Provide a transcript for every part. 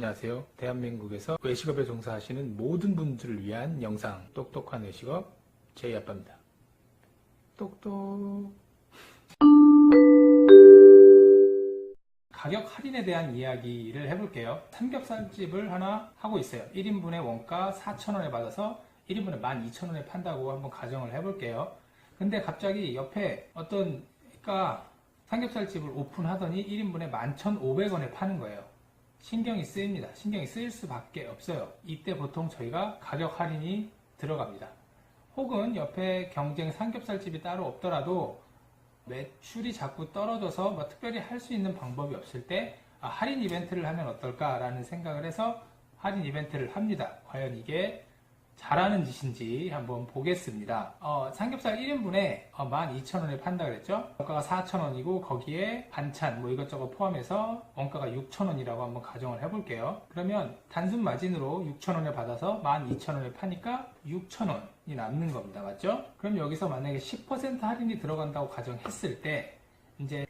안녕하세요. 대한민국에서 외식업에 종사하시는 모든 분들을 위한 영상 똑똑한 외식업 제이아빠입니다. 똑똑. 가격 할인에 대한 이야기를 해볼게요. 삼겹살집을 하나 하고 있어요. 1인분의 원가 4,000원에 받아서 1인분에 12,000원에 판다고 한번 가정을 해볼게요. 근데 갑자기 옆에 어떤 삼겹살집을 오픈하더니 1인분에 11,500원에 파는 거예요. 신경이 쓰입니다. 신경이 쓰일 수밖에 없어요. 이때 보통 저희가 가격 할인이 들어갑니다. 혹은 옆에 경쟁 삼겹살집이 따로 없더라도 매출이 자꾸 떨어져서 뭐 특별히 할 수 있는 방법이 없을 때 할인 이벤트를 하면 어떨까라는 생각을 해서 할인 이벤트를 합니다. 과연 이게 잘하는 짓인지 한번 보겠습니다. 삼겹살 1인분에 12,000원에 판다 그랬죠? 원가가 4,000원이고 거기에 반찬 뭐 이것저것 포함해서 원가가 6,000원이라고 한번 가정을 해볼게요. 그러면 단순 마진으로 6,000원에 받아서 12,000원에 파니까 6,000원이 남는 겁니다. 맞죠? 그럼 여기서 만약에 10% 할인이 들어간다고 가정했을 때 이제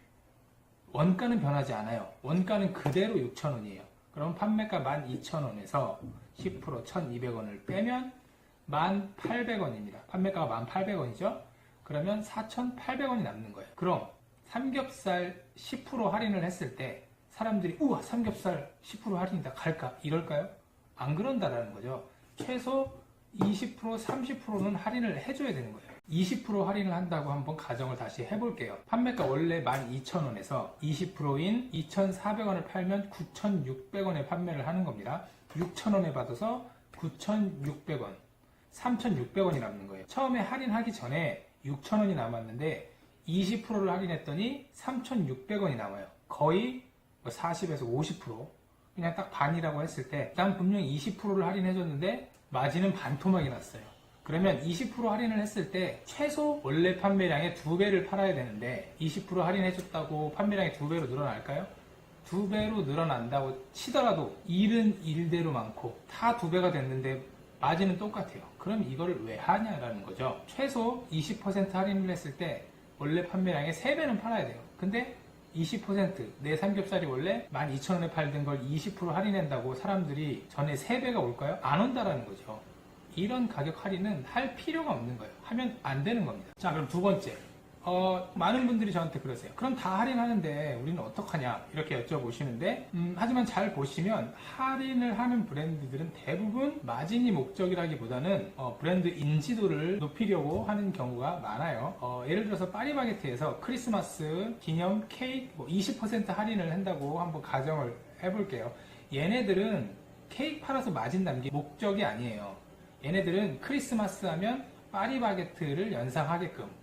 원가는 변하지 않아요. 원가는 그대로 6,000원이에요. 그럼 판매가 12,000원에서 10% 1,200원을 빼면 1,800원입니다. 판매가가 1,800원이죠? 그러면 4,800원이 남는 거예요. 그럼 삼겹살 10% 할인을 했을 때 사람들이 우와 삼겹살 10% 할인이다 갈까? 이럴까요? 안 그런다라는 거죠. 최소 20% 30%는 할인을 해줘야 되는 거예요. 20% 할인을 한다고 한번 가정을 다시 해볼게요. 판매가 원래 12,000원에서 20%인 2,400원을 팔면 9,600원에 판매를 하는 겁니다. 6,000원에 받아서 9,600원, 3,600원이 남는 거예요. 처음에 할인하기 전에 6,000원이 남았는데 20%를 할인했더니 3,600원이 남아요. 거의 40에서 50%, 그냥 딱 반이라고 했을 때 난 분명히 20%를 할인해줬는데 마진은 반토막이 났어요. 그러면 20% 할인을 했을 때 최소 원래 판매량의 2배를 팔아야 되는데 20% 할인해줬다고 판매량이 2배로 늘어날까요? 2배로 늘어난다고 치더라도 일은 일대로 많고 다 2배가 됐는데 마진은 똑같아요. 그럼 이거를 왜 하냐라는 거죠. 최소 20% 할인을 했을 때 원래 판매량의 3배는 팔아야 돼요. 근데 20%내 삼겹살이 원래 12,000원에 팔던 걸 20% 할인한다고 사람들이 전에 3배가 올까요? 안 온다라는 거죠. 이런 가격 할인은 할 필요가 없는 거예요. 하면 안 되는 겁니다. 자, 그럼 두 번째. 많은 분들이 저한테 그러세요. 그럼 다 할인하는데 우리는 어떡하냐 이렇게 여쭤보시는데 하지만 잘 보시면 할인을 하는 브랜드들은 대부분 마진이 목적이라기보다는 브랜드 인지도를 높이려고 하는 경우가 많아요. 예를 들어서 파리바게트에서 크리스마스 기념 케이크 20% 할인을 한다고 한번 가정을 해볼게요. 얘네들은 케이크 팔아서 마진 남기 목적이 아니에요. 얘네들은 크리스마스 하면 파리바게트를 연상하게끔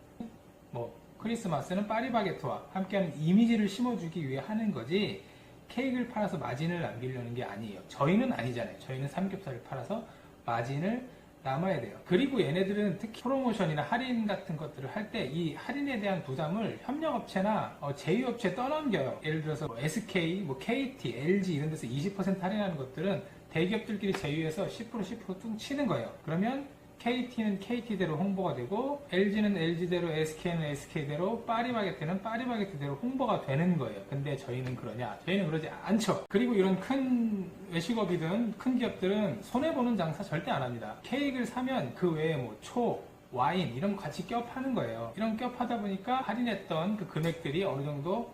크리스마스는 파리바게트와 함께하는 이미지를 심어주기 위해 하는 거지 케이크를 팔아서 마진을 남기려는 게 아니에요. 저희는 아니잖아요. 저희는 삼겹살을 팔아서 마진을 남아야 돼요. 그리고 얘네들은 특히 프로모션이나 할인 같은 것들을 할 때 이 할인에 대한 부담을 협력업체나 제휴업체에 떠넘겨요. 예를 들어서 SK, KT, LG 이런 데서 20% 할인하는 것들은 대기업들끼리 제휴해서 10% 퉁 치는 거예요. 그러면 KT는 KT대로 홍보가 되고 LG는 LG대로, SK는 SK대로, 파리바게트는 파리바게트대로 홍보가 되는 거예요. 근데 저희는 그러냐? 저희는 그러지 않죠. 그리고 이런 큰 외식업이든 큰 기업들은 손해보는 장사 절대 안 합니다. 케이크를 사면 그 외에 초, 와인 이런 거 같이 껴 파는 거예요. 이런 껴 파다 보니까 할인했던 그 금액들이 어느 정도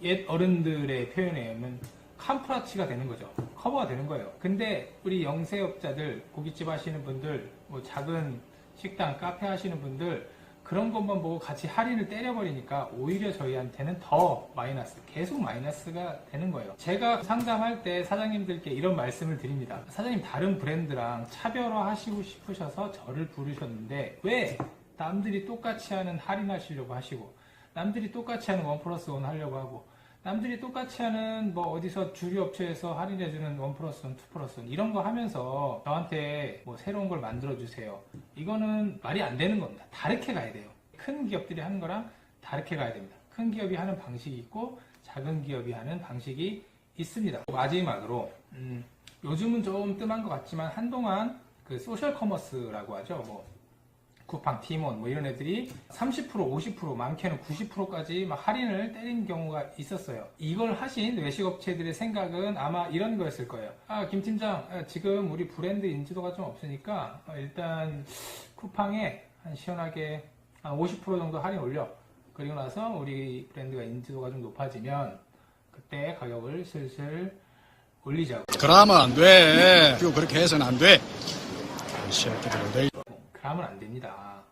옛 어른들의 표현에 의하면 캄프라치가 되는 거죠. 커버가 되는 거예요. 근데 우리 영세업자들, 고깃집 하시는 분들, 작은 식당, 카페 하시는 분들 그런 것만 보고 같이 할인을 때려버리니까 오히려 저희한테는 더 마이너스, 계속 마이너스가 되는 거예요. 제가 상담할 때 사장님들께 이런 말씀을 드립니다. 사장님 다른 브랜드랑 차별화 하시고 싶으셔서 저를 부르셨는데 왜 남들이 똑같이 하는 할인하시려고 하시고 남들이 똑같이 하는 1+1 하려고 하고 남들이 똑같이 하는 어디서 주류 업체에서 할인해주는 1+1, 2+1 이런 거 하면서 저한테 새로운 걸 만들어주세요. 이거는 말이 안 되는 겁니다. 다르게 가야 돼요. 큰 기업들이 하는 거랑 다르게 가야 됩니다. 큰 기업이 하는 방식이 있고 작은 기업이 하는 방식이 있습니다. 마지막으로 요즘은 좀 뜸한 것 같지만 한동안 그 소셜 커머스라고 하죠. 쿠팡, 티몬 뭐 이런 애들이 30%, 50%, 많게는 90%까지 막 할인을 때린 경우가 있었어요. 이걸 하신 외식업체들의 생각은 아마 이런 거였을 거예요. 김 팀장, 지금 우리 브랜드 인지도가 좀 없으니까 일단 쿠팡에 한 시원하게 한 50% 정도 할인 올려. 그리고 나서 우리 브랜드가 인지도가 좀 높아지면 그때 가격을 슬슬 올리자고. 그러면 안 돼. 그거 그렇게 해서는 안 돼. 이 새끼들. 그러면 안 됩니다.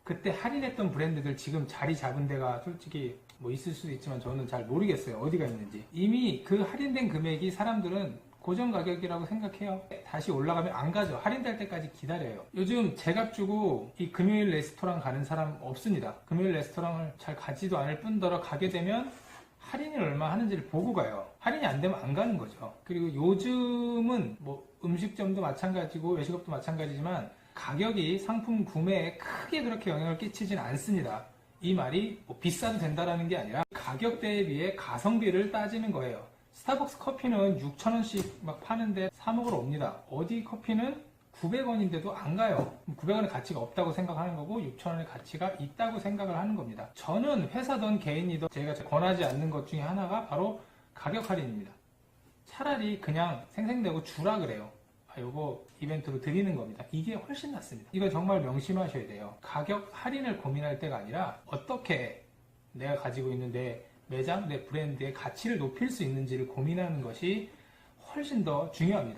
그때 할인했던 브랜드들 지금 자리 잡은 데가 솔직히 뭐 있을 수도 있지만 저는 잘 모르겠어요. 어디가 있는지. 이미 그 할인된 금액이 사람들은 고정 가격이라고 생각해요. 다시 올라가면 안 가죠. 할인될 때까지 기다려요. 요즘 제값 주고 이 금요일 레스토랑 가는 사람 없습니다. 금요일 레스토랑을 잘 가지도 않을 뿐더러 가게 되면 할인을 얼마 하는지를 보고 가요. 할인이 안 되면 안 가는 거죠. 그리고 요즘은 뭐 음식점도 마찬가지고 외식업도 마찬가지지만 가격이 상품 구매에 크게 그렇게 영향을 끼치진 않습니다. 이 말이 뭐 비싸도 된다라는 게 아니라 가격 대비에 가성비를 따지는 거예요. 스타벅스 커피는 6,000원씩 막 파는데 사 먹으러 옵니다. 어디 커피는 900원인데도 안 가요. 900원의 가치가 없다고 생각하는 거고 6,000원의 가치가 있다고 생각을 하는 겁니다. 저는 회사든 개인이든 제가 권하지 않는 것 중에 하나가 바로 가격 할인입니다. 차라리 그냥 생생내고 주라 그래요. 요거 이벤트로 드리는 겁니다. 이게 훨씬 낫습니다. 이거 정말 명심하셔야 돼요. 가격 할인을 고민할 때가 아니라 어떻게 내가 가지고 있는 내 매장, 내 브랜드의 가치를 높일 수 있는지를 고민하는 것이 훨씬 더 중요합니다.